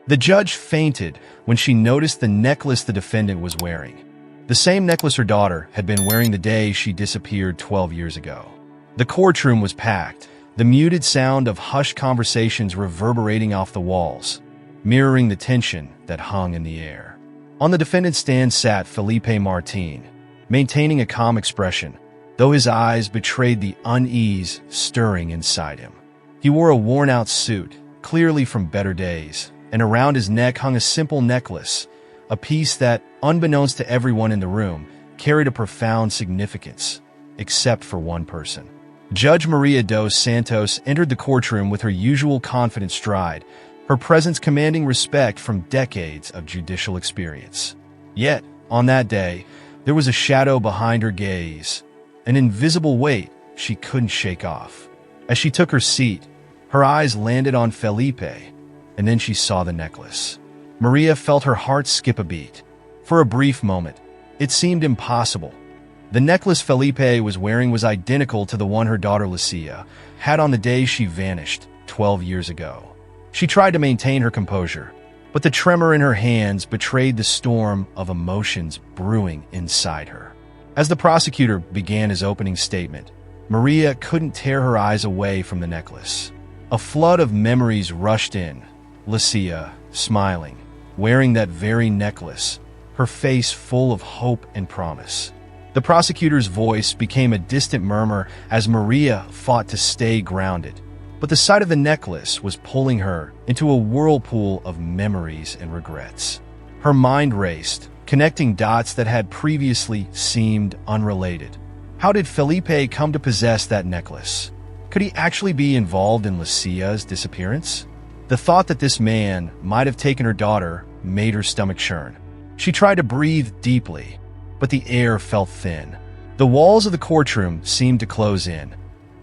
The judge fainted when she noticed the necklace the defendant was wearing. The same necklace her daughter had been wearing the day she disappeared 12 years ago. The courtroom was packed, the muted sound of hushed conversations reverberating off the walls, mirroring the tension that hung in the air. On the defendant's stand sat Felipe Martin, maintaining a calm expression, though his eyes betrayed the unease stirring inside him. He wore a worn-out suit, clearly from better days, and around his neck hung a simple necklace, a piece that, unbeknownst to everyone in the room, carried a profound significance, except for one person. Judge Maria dos Santos entered the courtroom with her usual confident stride, her presence commanding respect from decades of judicial experience. Yet, on that day, there was a shadow behind her gaze, an invisible weight she couldn't shake off. As she took her seat, her eyes landed on Felipe, and then she saw the necklace. Maria felt her heart skip a beat. For a brief moment, it seemed impossible. The necklace Felipe was wearing was identical to the one her daughter Lucia had on the day she vanished 12 years ago. She tried to maintain her composure, but the tremor in her hands betrayed the storm of emotions brewing inside her. As the prosecutor began his opening statement, Maria couldn't tear her eyes away from the necklace. A flood of memories rushed in. Lucia, smiling, wearing that very necklace, her face full of hope and promise. The prosecutor's voice became a distant murmur as Maria fought to stay grounded. But the sight of the necklace was pulling her into a whirlpool of memories and regrets. Her mind raced, connecting dots that had previously seemed unrelated. How did Felipe come to possess that necklace? Could he actually be involved in Lucia's disappearance? The thought that this man might have taken her daughter made her stomach churn. She tried to breathe deeply, but the air felt thin. The walls of the courtroom seemed to close in,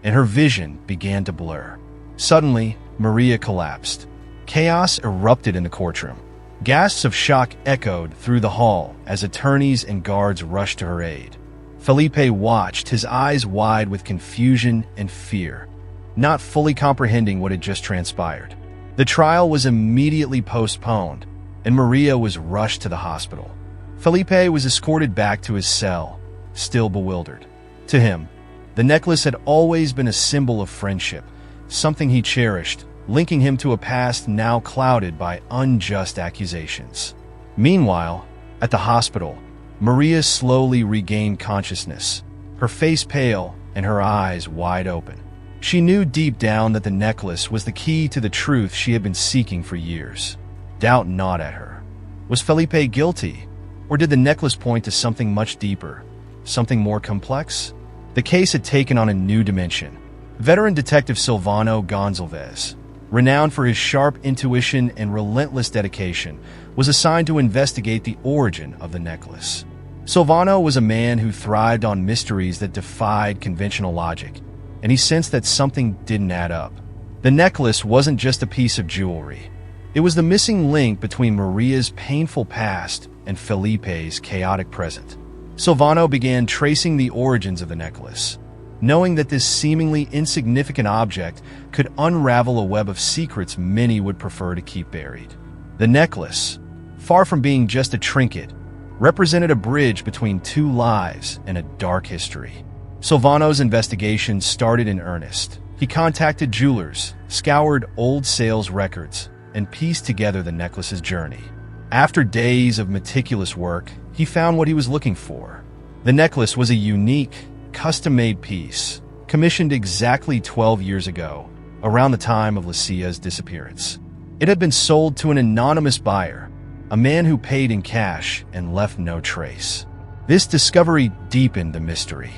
and her vision began to blur. Suddenly, Maria collapsed. Chaos erupted in the courtroom. Gasps of shock echoed through the hall as attorneys and guards rushed to her aid. Felipe watched, his eyes wide with confusion and fear, not fully comprehending what had just transpired. The trial was immediately postponed, and Maria was rushed to the hospital. Felipe was escorted back to his cell, still bewildered. To him, the necklace had always been a symbol of friendship, something he cherished, linking him to a past now clouded by unjust accusations. Meanwhile, at the hospital, Maria slowly regained consciousness, her face pale and her eyes wide open. She knew deep down that the necklace was the key to the truth she had been seeking for years. Doubt gnawed at her. Was Felipe guilty? Or did the necklace point to something much deeper, something more complex? The case had taken on a new dimension. Veteran detective Silvano Gonçalves, renowned for his sharp intuition and relentless dedication, was assigned to investigate the origin of the necklace. Silvano was a man who thrived on mysteries that defied conventional logic, and he sensed that something didn't add up. The necklace wasn't just a piece of jewelry. It was the missing link between Maria's painful past and Felipe's chaotic present. Silvano began tracing the origins of the necklace, knowing that this seemingly insignificant object could unravel a web of secrets many would prefer to keep buried. The necklace, far from being just a trinket, represented a bridge between two lives and a dark history. Silvano's investigation started in earnest. He contacted jewelers, scoured old sales records, and pieced together the necklace's journey. After days of meticulous work, he found what he was looking for. The necklace was a unique, custom-made piece, commissioned exactly 12 years ago, around the time of Lucia's disappearance. It had been sold to an anonymous buyer, a man who paid in cash and left no trace. This discovery deepened the mystery.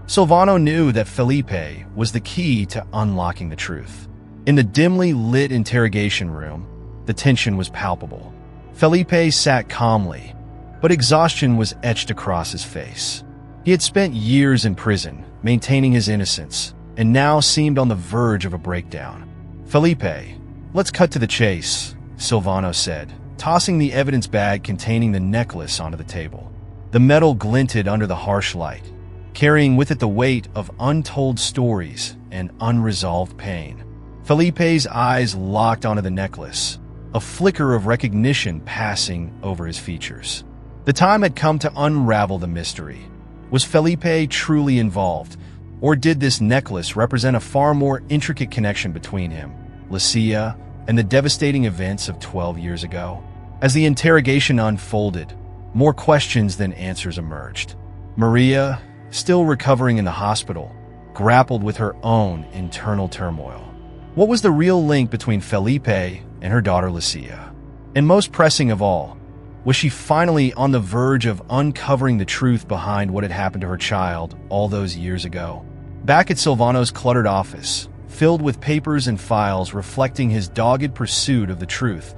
Silvano knew that Felipe was the key to unlocking the truth. In the dimly lit interrogation room, the tension was palpable. Felipe sat calmly, but exhaustion was etched across his face. He had spent years in prison, maintaining his innocence, and now seemed on the verge of a breakdown. "Felipe, let's cut to the chase," Silvano said, tossing the evidence bag containing the necklace onto the table. The metal glinted under the harsh light, carrying with it the weight of untold stories and unresolved pain. Felipe's eyes locked onto the necklace, a flicker of recognition passing over his features. The time had come to unravel the mystery. Was Felipe truly involved, or did this necklace represent a far more intricate connection between him, Lucia, and the devastating events of 12 years ago? As the interrogation unfolded, more questions than answers emerged. Maria, still recovering in the hospital, grappled with her own internal turmoil. What was the real link between Felipe and her daughter Lucia? And most pressing of all, was she finally on the verge of uncovering the truth behind what had happened to her child all those years ago? Back at Silvano's cluttered office, filled with papers and files reflecting his dogged pursuit of the truth,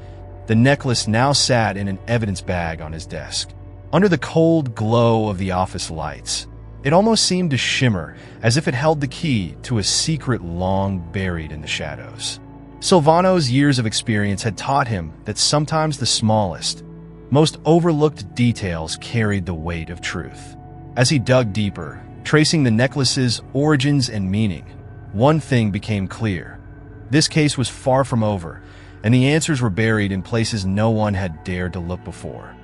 the necklace now sat in an evidence bag on his desk. Under the cold glow of the office lights, it almost seemed to shimmer as if it held the key to a secret long buried in the shadows. Silvano's years of experience had taught him that sometimes the smallest, most overlooked details carried the weight of truth. As he dug deeper, tracing the necklace's origins and meaning, one thing became clear. This case was far from over, and the answers were buried in places no one had dared to look before.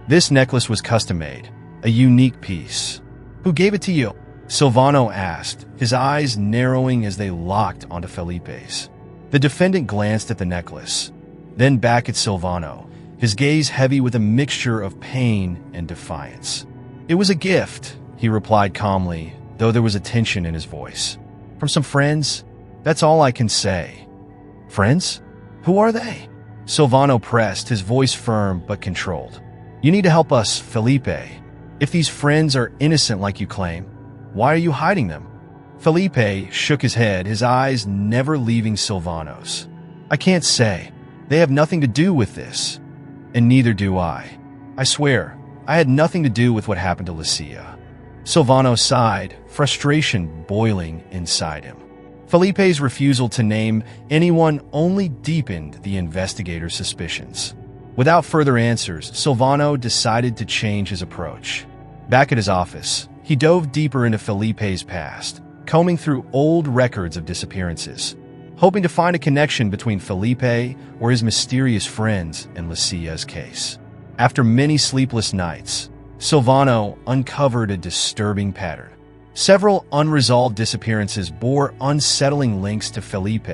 This necklace was custom-made, a unique piece. Who gave it to you? Silvano asked, his eyes narrowing as they locked onto Felipe's. The defendant glanced at the necklace, then back at Silvano, his gaze heavy with a mixture of pain and defiance. It was a gift, he replied calmly, though there was a tension in his voice. From some friends, that's all I can say. Friends? Who are they? Silvano pressed, his voice firm but controlled. You need to help us, Felipe. If these friends are innocent like you claim, why are you hiding them? Felipe shook his head, his eyes never leaving Silvano's. I can't say. They have nothing to do with this. And neither do I. I swear, I had nothing to do with what happened to Lucia. Silvano sighed, frustration boiling inside him. Felipe's refusal to name anyone only deepened the investigator's suspicions. Without further answers, Silvano decided to change his approach. Back at his office, he dove deeper into Felipe's past, combing through old records of disappearances, hoping to find a connection between Felipe or his mysterious friends and Lucia's case. After many sleepless nights, Silvano uncovered a disturbing pattern. Several unresolved disappearances bore unsettling links to Felipe,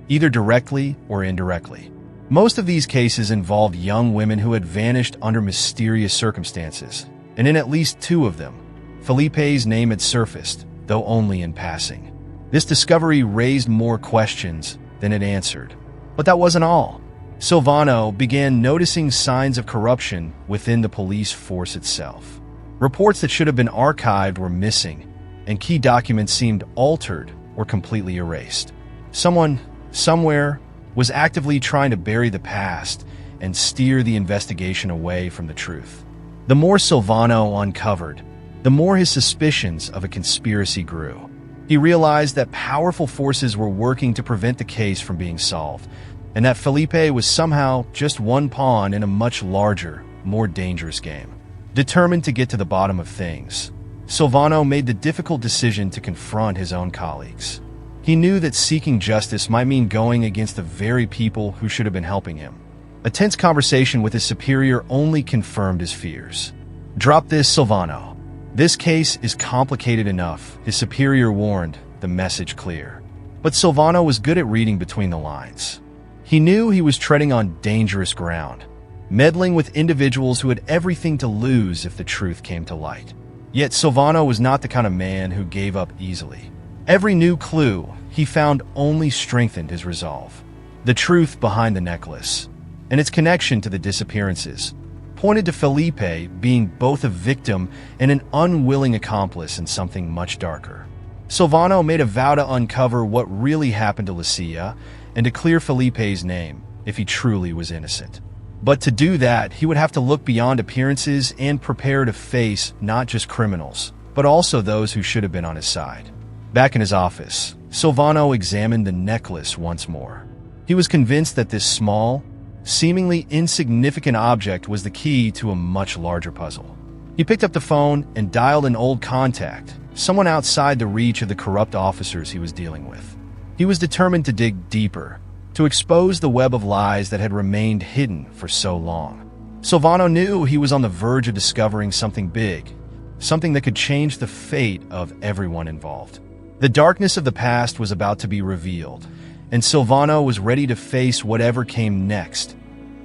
either directly or indirectly. Most of these cases involved young women who had vanished under mysterious circumstances, and in at least 2 of them, Felipe's name had surfaced, though only in passing. This discovery raised more questions than it answered. But that wasn't all. Silvano began noticing signs of corruption within the police force itself. Reports that should have been archived were missing, and key documents seemed altered or completely erased. Someone, somewhere, was actively trying to bury the past and steer the investigation away from the truth. The more Silvano uncovered, the more his suspicions of a conspiracy grew. He realized that powerful forces were working to prevent the case from being solved, and that Felipe was somehow just one pawn in a much larger, more dangerous game. Determined to get to the bottom of things, Silvano made the difficult decision to confront his own colleagues. He knew that seeking justice might mean going against the very people who should have been helping him. A tense conversation with his superior only confirmed his fears. Drop this, Silvano. This case is complicated enough, his superior warned, the message clear. But Silvano was good at reading between the lines. He knew he was treading on dangerous ground, meddling with individuals who had everything to lose if the truth came to light. Yet Silvano was not the kind of man who gave up easily. Every new clue he found only strengthened his resolve. The truth behind the necklace, and its connection to the disappearances, pointed to Felipe being both a victim and an unwilling accomplice in something much darker. Silvano made a vow to uncover what really happened to Lucia and to clear Felipe's name if he truly was innocent. But to do that, he would have to look beyond appearances and prepare to face not just criminals, but also those who should have been on his side. Back in his office, Silvano examined the necklace once more. He was convinced that this small, seemingly insignificant object was the key to a much larger puzzle. He picked up the phone and dialed an old contact, someone outside the reach of the corrupt officers he was dealing with. He was determined to dig deeper, to expose the web of lies that had remained hidden for so long. Silvano knew he was on the verge of discovering something big, something that could change the fate of everyone involved. The darkness of the past was about to be revealed, and Silvano was ready to face whatever came next,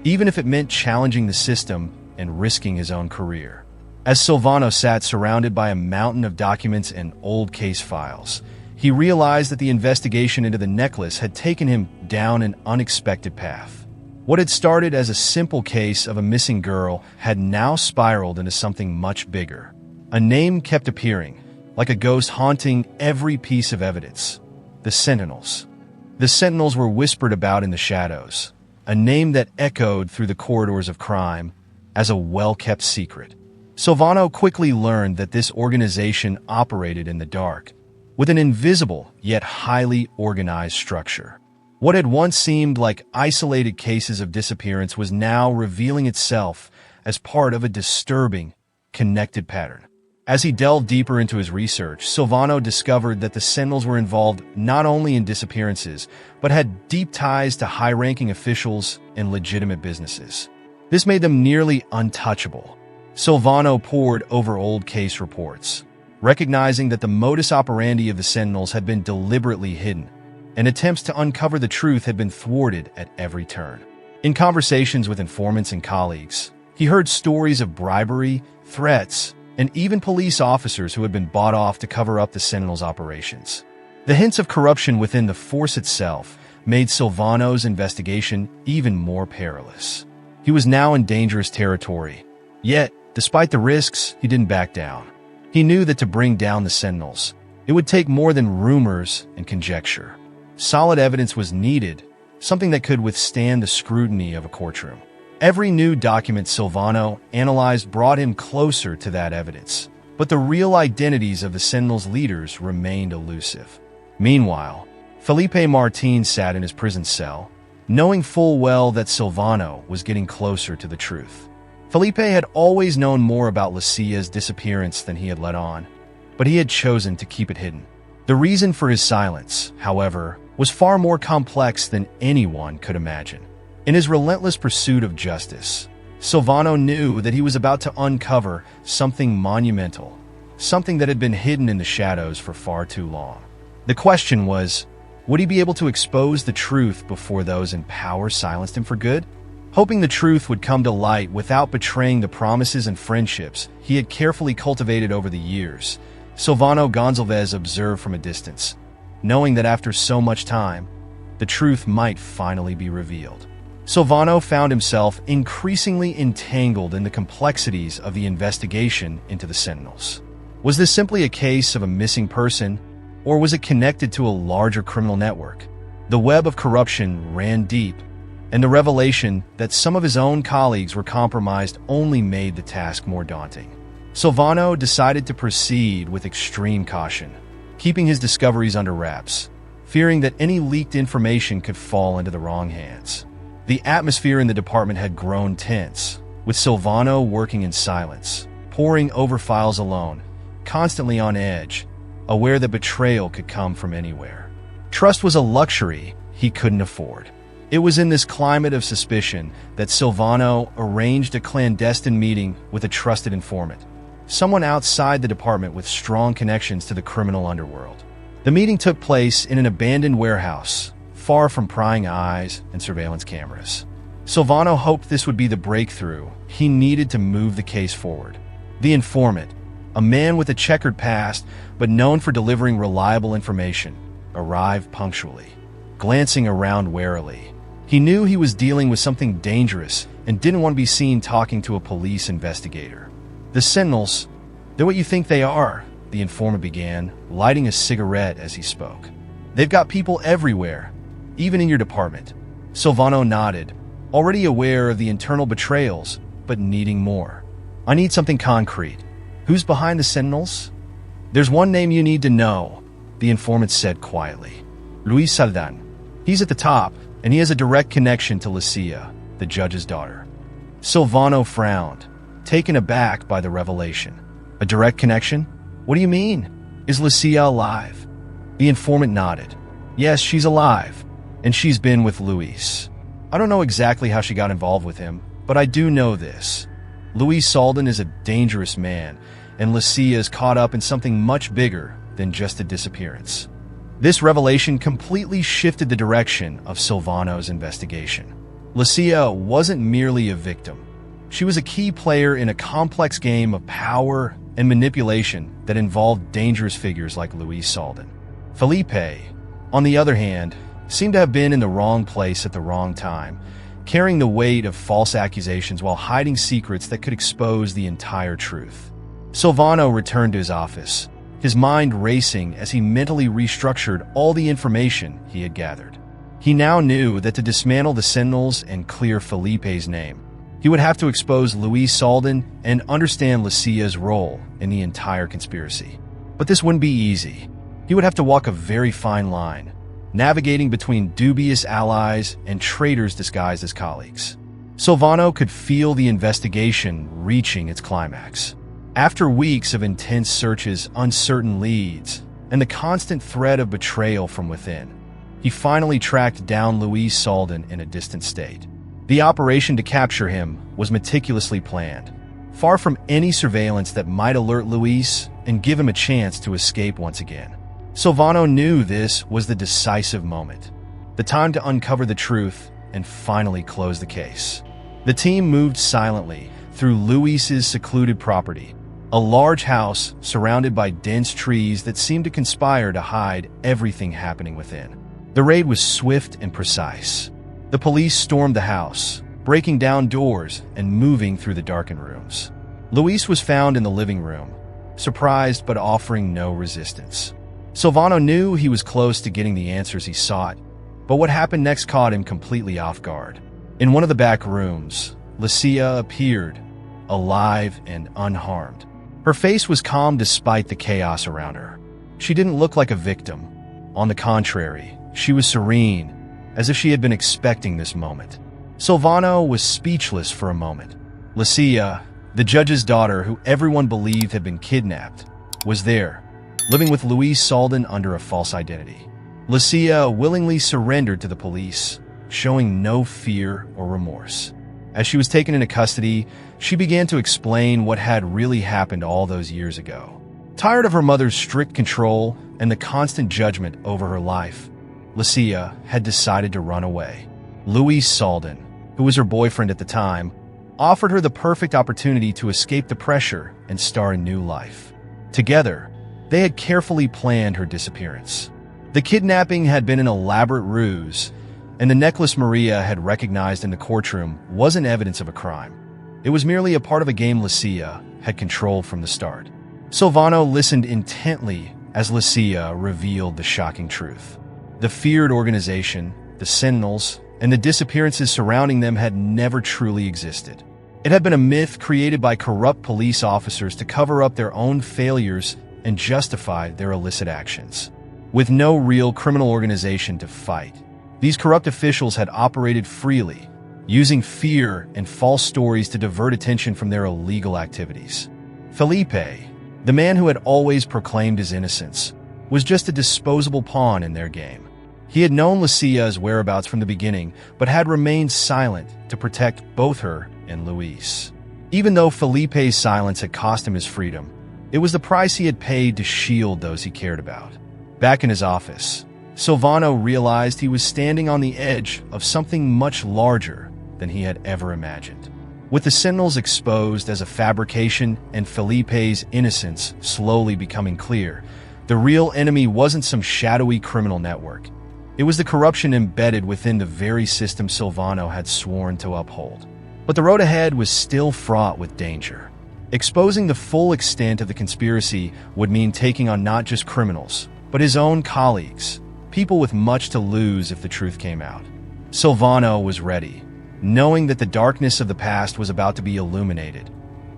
even if it meant challenging the system and risking his own career. As Silvano sat surrounded by a mountain of documents and old case files, he realized that the investigation into the necklace had taken him down an unexpected path. What had started as a simple case of a missing girl had now spiraled into something much bigger. A name kept appearing, like a ghost haunting every piece of evidence: the Sentinels. The Sentinels were whispered about in the shadows, a name that echoed through the corridors of crime as a well-kept secret. Silvano quickly learned that this organization operated in the dark, with an invisible yet highly organized structure. What had once seemed like isolated cases of disappearance was now revealing itself as part of a disturbing, connected pattern. As he delved deeper into his research, Silvano discovered that the Sentinels were involved not only in disappearances, but had deep ties to high-ranking officials and legitimate businesses. This made them nearly untouchable. Silvano pored over old case reports, recognizing that the modus operandi of the Sentinels had been deliberately hidden, and attempts to uncover the truth had been thwarted at every turn. In conversations with informants and colleagues, he heard stories of bribery, threats, and even police officers who had been bought off to cover up the Sentinels' operations. The hints of corruption within the force itself made Silvano's investigation even more perilous. He was now in dangerous territory, yet, despite the risks, he didn't back down. He knew that to bring down the Sentinels, it would take more than rumors and conjecture. Solid evidence was needed, something that could withstand the scrutiny of a courtroom. Every new document Silvano analyzed brought him closer to that evidence, but the real identities of the Sentinels' leaders remained elusive. Meanwhile, Felipe Martin sat in his prison cell, knowing full well that Silvano was getting closer to the truth. Felipe had always known more about Lucia's disappearance than he had let on, but he had chosen to keep it hidden. The reason for his silence, however, was far more complex than anyone could imagine. In his relentless pursuit of justice, Silvano knew that he was about to uncover something monumental, something that had been hidden in the shadows for far too long. The question was, would he be able to expose the truth before those in power silenced him for good? Hoping the truth would come to light without betraying the promises and friendships he had carefully cultivated over the years, Silvano Gonçalves observed from a distance, knowing that after so much time, the truth might finally be revealed. Silvano found himself increasingly entangled in the complexities of the investigation into the Sentinels. Was this simply a case of a missing person, or was it connected to a larger criminal network? The web of corruption ran deep, and the revelation that some of his own colleagues were compromised only made the task more daunting. Silvano decided to proceed with extreme caution, keeping his discoveries under wraps, fearing that any leaked information could fall into the wrong hands. The atmosphere in the department had grown tense, with Silvano working in silence, poring over files alone, constantly on edge, aware that betrayal could come from anywhere. Trust was a luxury he couldn't afford. It was in this climate of suspicion that Silvano arranged a clandestine meeting with a trusted informant, someone outside the department with strong connections to the criminal underworld. The meeting took place in an abandoned warehouse, far from prying eyes and surveillance cameras. Silvano hoped this would be the breakthrough he needed to move the case forward. The informant, a man with a checkered past but known for delivering reliable information, arrived punctually, glancing around warily. He knew he was dealing with something dangerous and didn't want to be seen talking to a police investigator. The Sentinels, they're what you think they are, the informant began, lighting a cigarette as he spoke. They've got people everywhere, even in your department. Silvano nodded, already aware of the internal betrayals, but needing more. I need something concrete. Who's behind the Sentinels? There's one name you need to know, the informant said quietly. Luis Saldan. He's at the top, and he has a direct connection to Lucia, the judge's daughter. Silvano frowned, taken aback by the revelation. A direct connection? What do you mean? Is Lucia alive? The informant nodded. Yes, she's alive, and she's been with Luis. I don't know exactly how she got involved with him, but I do know this. Luis Salden is a dangerous man, and Lucia is caught up in something much bigger than just a disappearance. This revelation completely shifted the direction of Silvano's investigation. Lucia wasn't merely a victim. She was a key player in a complex game of power and manipulation that involved dangerous figures like Luis Salden. Felipe, on the other hand, seemed to have been in the wrong place at the wrong time, carrying the weight of false accusations while hiding secrets that could expose the entire truth. Silvano returned to his office, his mind racing as he mentally restructured all the information he had gathered. He now knew that to dismantle the Sentinels and clear Felipe's name, he would have to expose Luis Salden and understand Lucia's role in the entire conspiracy. But this wouldn't be easy. He would have to walk a very fine line, navigating between dubious allies and traitors disguised as colleagues. Silvano could feel the investigation reaching its climax. After weeks of intense searches, uncertain leads, and the constant threat of betrayal from within, he finally tracked down Luis Salden in a distant state. The operation to capture him was meticulously planned, far from any surveillance that might alert Luis and give him a chance to escape once again. Silvano knew this was the decisive moment, the time to uncover the truth and finally close the case. The team moved silently through Luis's secluded property, a large house surrounded by dense trees that seemed to conspire to hide everything happening within. The raid was swift and precise. The police stormed the house, breaking down doors and moving through the darkened rooms. Luis was found in the living room, surprised but offering no resistance. Silvano knew he was close to getting the answers he sought, but what happened next caught him completely off guard. In one of the back rooms, Lucia appeared, alive and unharmed. Her face was calm despite the chaos around her. She didn't look like a victim. On the contrary, she was serene, as if she had been expecting this moment. Silvano was speechless for a moment. Lucia, the judge's daughter who everyone believed had been kidnapped, was there, living with Luis Salden under a false identity. Lucia willingly surrendered to the police, showing no fear or remorse. As she was taken into custody, she began to explain what had really happened all those years ago. Tired of her mother's strict control and the constant judgment over her life, Lucia had decided to run away. Luis Salden, who was her boyfriend at the time, offered her the perfect opportunity to escape the pressure and start a new life. Together, they had carefully planned her disappearance. The kidnapping had been an elaborate ruse, and the necklace Maria had recognized in the courtroom wasn't evidence of a crime. It was merely a part of a game Lucia had controlled from the start. Silvano listened intently as Lucia revealed the shocking truth. The feared organization, the Sentinels, and the disappearances surrounding them had never truly existed. It had been a myth created by corrupt police officers to cover up their own failures and justify their illicit actions. With no real criminal organization to fight, these corrupt officials had operated freely, using fear and false stories to divert attention from their illegal activities. Felipe, the man who had always proclaimed his innocence, was just a disposable pawn in their game. He had known Lucia's whereabouts from the beginning, but had remained silent to protect both her and Luis. Even though Felipe's silence had cost him his freedom, it was the price he had paid to shield those he cared about. Back in his office, Silvano realized he was standing on the edge of something much larger than he had ever imagined. With the Sentinels exposed as a fabrication and Felipe's innocence slowly becoming clear, the real enemy wasn't some shadowy criminal network. It was the corruption embedded within the very system Silvano had sworn to uphold. But the road ahead was still fraught with danger. Exposing the full extent of the conspiracy would mean taking on not just criminals, but his own colleagues, people with much to lose if the truth came out. Silvano was ready, knowing that the darkness of the past was about to be illuminated,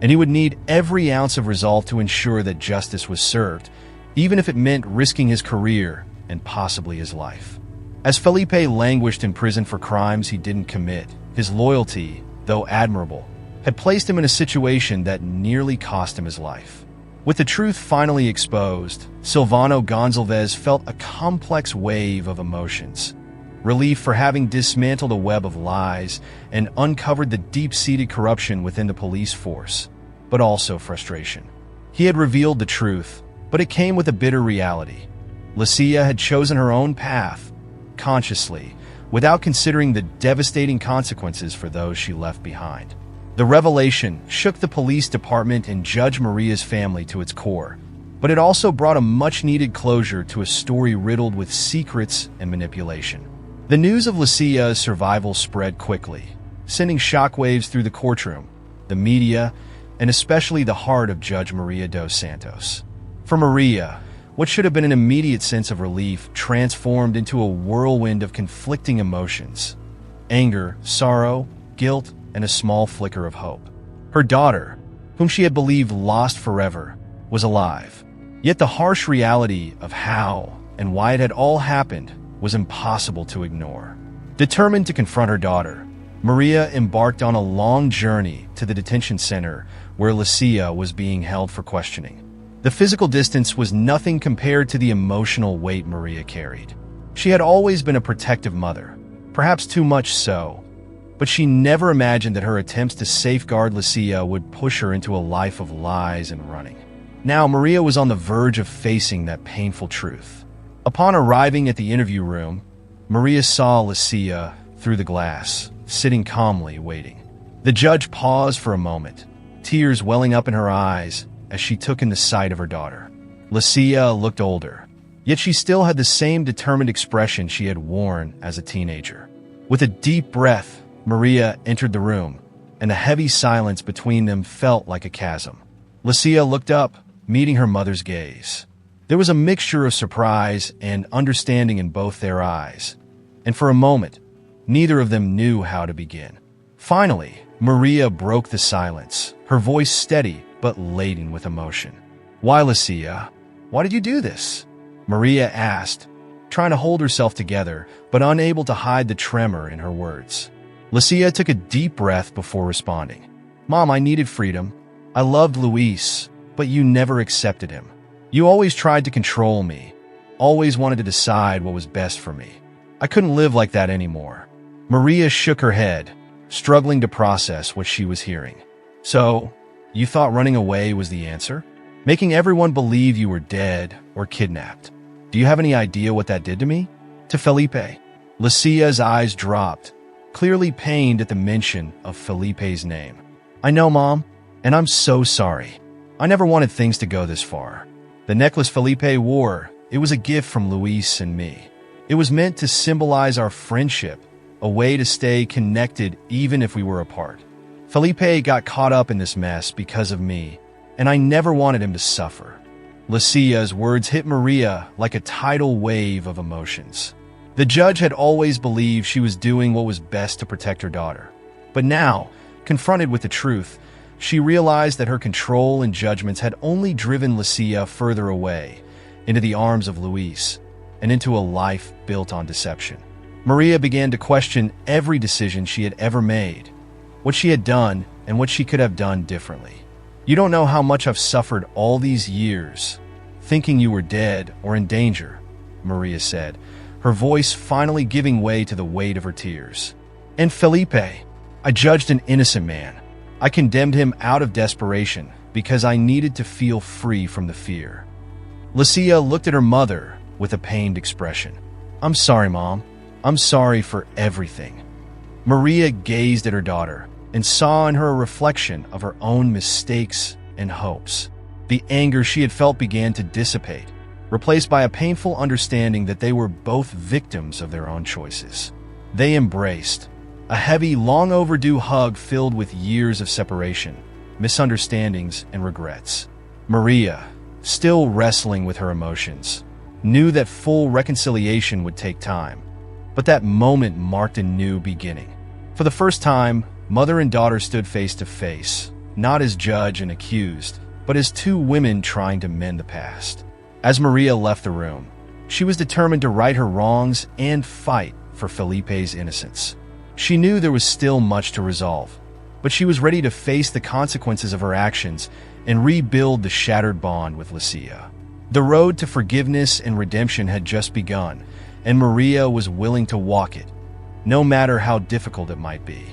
and he would need every ounce of resolve to ensure that justice was served, even if it meant risking his career and possibly his life. As Felipe languished in prison for crimes he didn't commit, his loyalty, though admirable, had placed him in a situation that nearly cost him his life. With the truth finally exposed, Silvano Gonzalez felt a complex wave of emotions. relief for having dismantled a web of lies and uncovered the deep-seated corruption within the police force, but also frustration. He had revealed the truth, but it came with a bitter reality. Lucia had chosen her own path, consciously, without considering the devastating consequences for those she left behind. The revelation shook the police department and Judge Maria's family to its core, but it also brought a much-needed closure to a story riddled with secrets and manipulation. The news of Lucia's survival spread quickly, sending shockwaves through the courtroom, the media, and especially the heart of Judge Maria dos Santos. For Maria, what should have been an immediate sense of relief transformed into a whirlwind of conflicting emotions: anger, sorrow, guilt, and a small flicker of hope. Her daughter, whom she had believed lost forever, was alive. Yet the harsh reality of how and why it had all happened was impossible to ignore. Determined to confront her daughter, Maria embarked on a long journey to the detention center where Lucia was being held for questioning. The physical distance was nothing compared to the emotional weight Maria carried. She had always been a protective mother, perhaps too much so, but she never imagined that her attempts to safeguard Lucia would push her into a life of lies and running. Now Maria was on the verge of facing that painful truth. Upon arriving at the interview room, Maria saw Lucia through the glass, sitting calmly waiting. The judge paused for a moment, tears welling up in her eyes as she took in the sight of her daughter. Lucia looked older, yet she still had the same determined expression she had worn as a teenager. With a deep breath, Maria entered the room, and the heavy silence between them felt like a chasm. Lucia looked up, meeting her mother's gaze. There was a mixture of surprise and understanding in both their eyes, and for a moment, neither of them knew how to begin. Finally, Maria broke the silence, her voice steady but laden with emotion. "Why, Lucia? Why did you do this?" Maria asked, trying to hold herself together but unable to hide the tremor in her words. Lucia took a deep breath before responding. "Mom, I needed freedom. I loved Luis, but you never accepted him. You always tried to control me, always wanted to decide what was best for me. I couldn't live like that anymore." Maria shook her head, struggling to process what she was hearing. "So, you thought running away was the answer? Making everyone believe you were dead or kidnapped? Do you have any idea what that did to me? To Felipe?" Lucia's eyes dropped, clearly pained at the mention of Felipe's name. "I know, Mom, and I'm so sorry. I never wanted things to go this far. The necklace Felipe wore, it was a gift from Luis and me. It was meant to symbolize our friendship, a way to stay connected even if we were apart. Felipe got caught up in this mess because of me, and I never wanted him to suffer." Lucia's words hit Maria like a tidal wave of emotions. The judge had always believed she was doing what was best to protect her daughter. But now, confronted with the truth, she realized that her control and judgments had only driven Lucia further away, into the arms of Luis, and into a life built on deception. Maria began to question every decision she had ever made, what she had done and what she could have done differently. "You don't know how much I've suffered all these years, thinking you were dead or in danger," Maria said, her voice finally giving way to the weight of her tears. "And Felipe, I judged an innocent man. I condemned him out of desperation because I needed to feel free from the fear." Lucia looked at her mother with a pained expression. "I'm sorry, Mom. I'm sorry for everything." Maria gazed at her daughter and saw in her a reflection of her own mistakes and hopes. The anger she had felt began to dissipate, replaced by a painful understanding that they were both victims of their own choices. They embraced, a heavy, long overdue hug filled with years of separation, misunderstandings, and regrets. Maria, still wrestling with her emotions, knew that full reconciliation would take time, but that moment marked a new beginning. For the first time, mother and daughter stood face to face, not as judge and accused, but as two women trying to mend the past. As Maria left the room, she was determined to right her wrongs and fight for Felipe's innocence. She knew there was still much to resolve, but she was ready to face the consequences of her actions and rebuild the shattered bond with Lucia. The road to forgiveness and redemption had just begun, and Maria was willing to walk it, no matter how difficult it might be.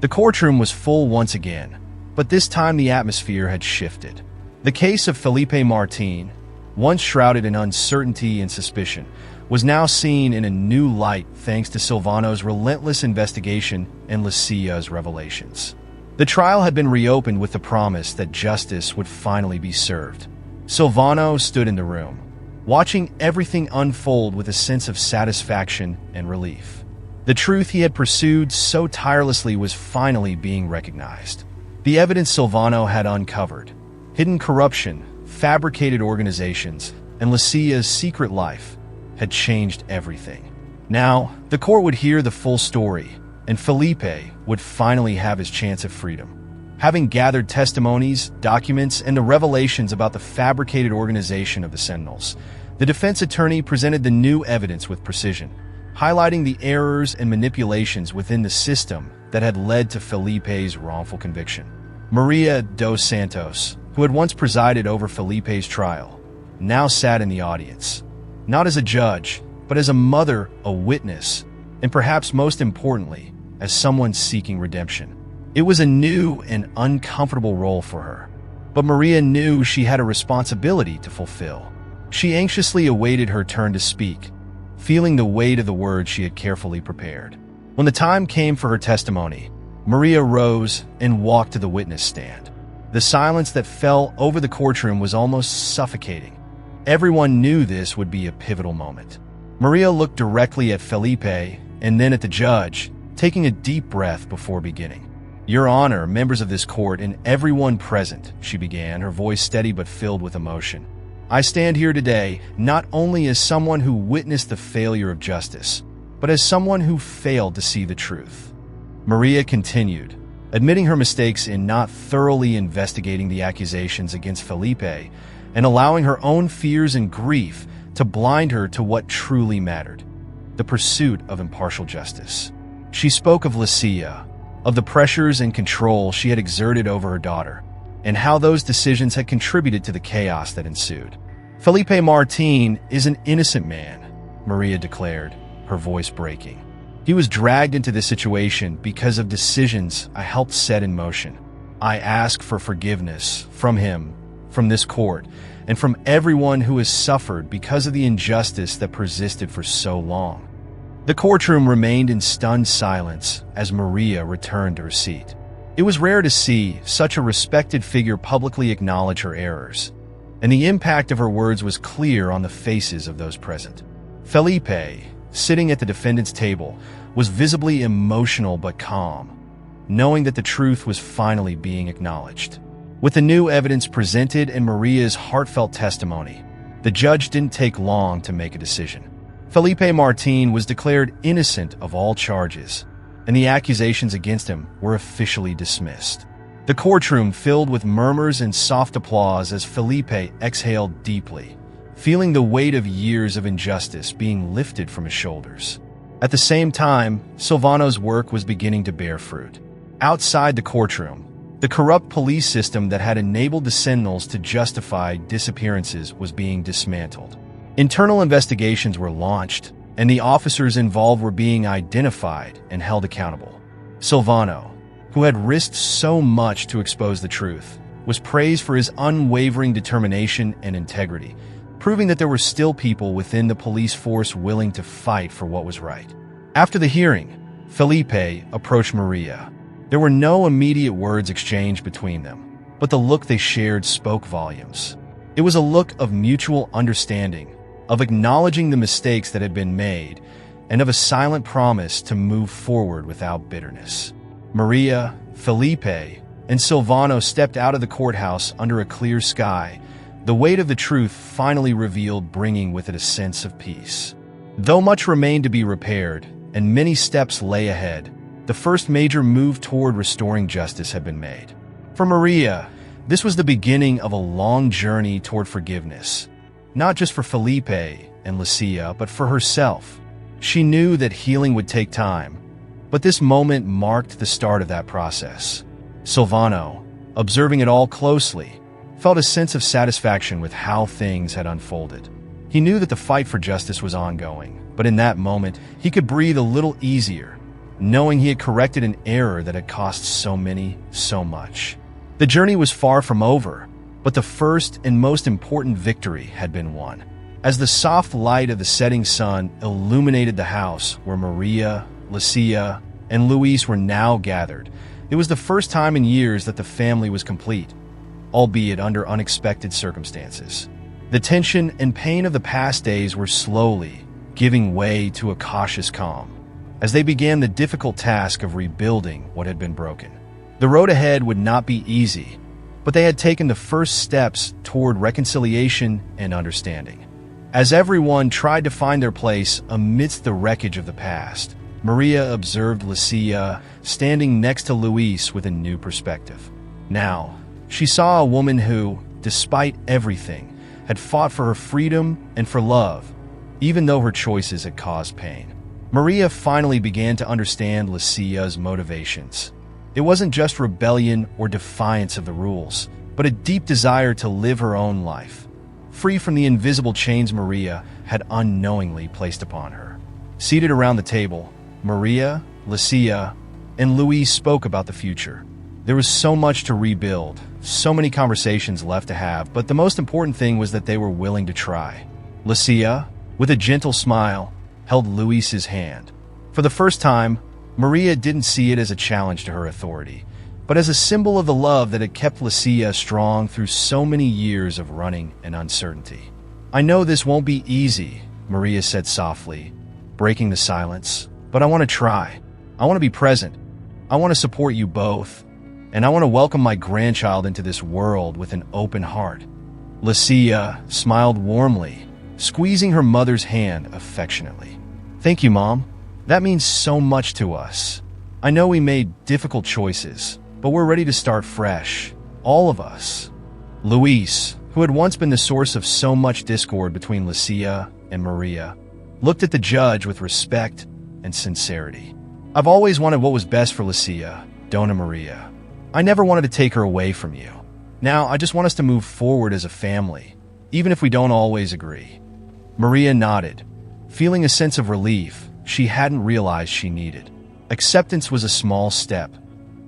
The courtroom was full once again, but this time the atmosphere had shifted. The case of Felipe Martin, once shrouded in uncertainty and suspicion, was now seen in a new light thanks to Silvano's relentless investigation and Lucia's revelations. The trial had been reopened with the promise that justice would finally be served. Silvano stood in the room, watching everything unfold with a sense of satisfaction and relief. The truth he had pursued so tirelessly was finally being recognized. The evidence Silvano had uncovered, hidden corruption, fabricated organizations, and Lucia's secret life, had changed everything. Now, the court would hear the full story, and Felipe would finally have his chance of freedom. Having gathered testimonies, documents, and the revelations about the fabricated organization of the Sentinels, the defense attorney presented the new evidence with precision, highlighting the errors and manipulations within the system that had led to Felipe's wrongful conviction. Maria dos Santos, who had once presided over Felipe's trial, now sat in the audience, not as a judge, but as a mother, a witness, and perhaps most importantly, as someone seeking redemption. It was a new and uncomfortable role for her, but Maria knew she had a responsibility to fulfill. She anxiously awaited her turn to speak, feeling the weight of the words she had carefully prepared. When the time came for her testimony, Maria rose and walked to the witness stand. The silence that fell over the courtroom was almost suffocating. Everyone knew this would be a pivotal moment. Maria looked directly at Felipe and then at the judge, taking a deep breath before beginning. "Your Honor, members of this court, and everyone present," she began, her voice steady but filled with emotion. "I stand here today not only as someone who witnessed the failure of justice, but as someone who failed to see the truth." Maria continued, admitting her mistakes in not thoroughly investigating the accusations against Felipe and allowing her own fears and grief to blind her to what truly mattered: the pursuit of impartial justice. She spoke of Lucia, of the pressures and control she had exerted over her daughter, and how those decisions had contributed to the chaos that ensued. "Felipe Martin is an innocent man," Maria declared, her voice breaking. "He was dragged into this situation because of decisions I helped set in motion. I ask for forgiveness from him, from this court, and from everyone who has suffered because of the injustice that persisted for so long." The courtroom remained in stunned silence as Maria returned to her seat. It was rare to see such a respected figure publicly acknowledge her errors, and the impact of her words was clear on the faces of those present. Felipe, sitting at the defendant's table, was visibly emotional but calm, knowing that the truth was finally being acknowledged. With the new evidence presented and Maria's heartfelt testimony, the judge didn't take long to make a decision. Felipe Martin was declared innocent of all charges, and the accusations against him were officially dismissed. The courtroom filled with murmurs and soft applause as Felipe exhaled deeply, feeling the weight of years of injustice being lifted from his shoulders. At the same time, Silvano's work was beginning to bear fruit. Outside the courtroom, the corrupt police system that had enabled the Sentinels to justify disappearances was being dismantled. Internal investigations were launched, and the officers involved were being identified and held accountable. Silvano, who had risked so much to expose the truth, was praised for his unwavering determination and integrity, proving that there were still people within the police force willing to fight for what was right. After the hearing, Felipe approached Maria. There were no immediate words exchanged between them, but the look they shared spoke volumes. It was a look of mutual understanding, of acknowledging the mistakes that had been made, and of a silent promise to move forward without bitterness. Maria, Felipe, and Silvano stepped out of the courthouse under a clear sky, the weight of the truth finally revealed, bringing with it a sense of peace. Though much remained to be repaired, and many steps lay ahead, the first major move toward restoring justice had been made. For Maria, this was the beginning of a long journey toward forgiveness, not just for Felipe and Lucia, but for herself. She knew that healing would take time, but this moment marked the start of that process. Silvano, observing it all closely, felt a sense of satisfaction with how things had unfolded. He knew that the fight for justice was ongoing, but in that moment, he could breathe a little easier, knowing he had corrected an error that had cost so many, so much. The journey was far from over, but the first and most important victory had been won. As the soft light of the setting sun illuminated the house where Maria, Lucia, and Luis were now gathered, it was the first time in years that the family was complete, albeit under unexpected circumstances. The tension and pain of the past days were slowly giving way to a cautious calm, as they began the difficult task of rebuilding what had been broken. The road ahead would not be easy, but they had taken the first steps toward reconciliation and understanding. As everyone tried to find their place amidst the wreckage of the past, Maria observed Lucia standing next to Luis with a new perspective. Now, she saw a woman who, despite everything, had fought for her freedom and for love, even though her choices had caused pain. Maria finally began to understand Lucia's motivations. It wasn't just rebellion or defiance of the rules, but a deep desire to live her own life, free from the invisible chains Maria had unknowingly placed upon her. Seated around the table, Maria, Lucia, and Luis spoke about the future. There was so much to rebuild, so many conversations left to have, but the most important thing was that they were willing to try. Lucia, with a gentle smile, held Luis's hand. For the first time, Maria didn't see it as a challenge to her authority, but as a symbol of the love that had kept Lucia strong through so many years of running and uncertainty. "I know this won't be easy," Maria said softly, breaking the silence, "but I want to try. I want to be present. I want to support you both. And I want to welcome my grandchild into this world with an open heart." Lucia smiled warmly, squeezing her mother's hand affectionately. "Thank you, Mom. That means so much to us. I know we made difficult choices, but we're ready to start fresh. All of us." Luis, who had once been the source of so much discord between Lucia and Maria, looked at the judge with respect and sincerity. "I've always wanted what was best for Lucia, Donna Maria. I never wanted to take her away from you. Now I just want us to move forward as a family, even if we don't always agree." Maria nodded, feeling a sense of relief she hadn't realized she needed. Acceptance was a small step,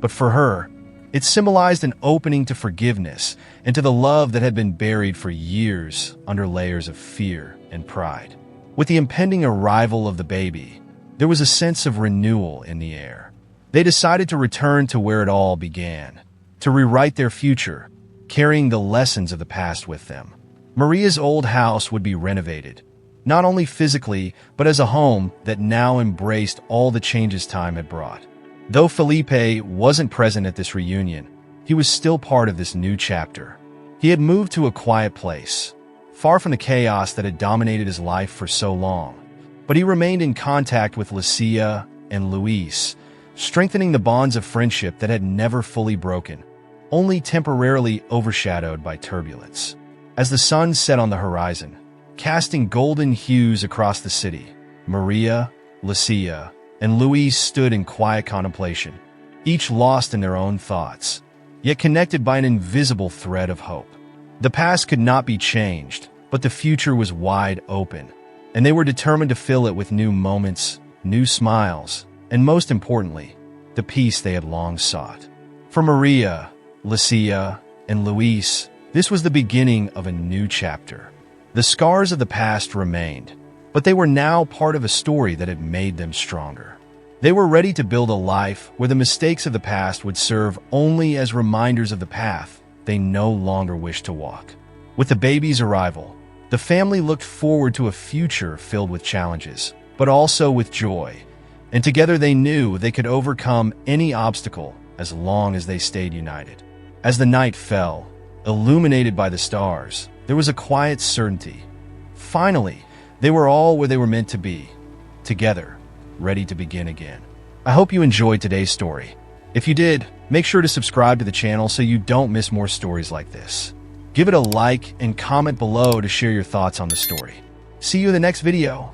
but for her, it symbolized an opening to forgiveness and to the love that had been buried for years under layers of fear and pride. With the impending arrival of the baby, there was a sense of renewal in the air. They decided to return to where it all began, to rewrite their future, carrying the lessons of the past with them. Maria's old house would be renovated, not only physically, but as a home that now embraced all the changes time had brought. Though Felipe wasn't present at this reunion, he was still part of this new chapter. He had moved to a quiet place, far from the chaos that had dominated his life for so long, but he remained in contact with Lucia and Luis, strengthening the bonds of friendship that had never fully broken, only temporarily overshadowed by turbulence. As the sun set on the horizon, casting golden hues across the city, Maria, Lucia, and Luis stood in quiet contemplation, each lost in their own thoughts, yet connected by an invisible thread of hope. The past could not be changed, but the future was wide open, and they were determined to fill it with new moments, new smiles, and most importantly, the peace they had long sought. For Maria, Lucia, and Luis, this was the beginning of a new chapter. The scars of the past remained, but they were now part of a story that had made them stronger. They were ready to build a life where the mistakes of the past would serve only as reminders of the path they no longer wished to walk. With the baby's arrival, the family looked forward to a future filled with challenges, but also with joy. And together they knew they could overcome any obstacle as long as they stayed united. As the night fell, illuminated by the stars, there was a quiet certainty. Finally, they were all where they were meant to be, together, ready to begin again. I hope you enjoyed today's story. If you did, make sure to subscribe to the channel so you don't miss more stories like this. Give it a like and comment below to share your thoughts on the story. See you in the next video.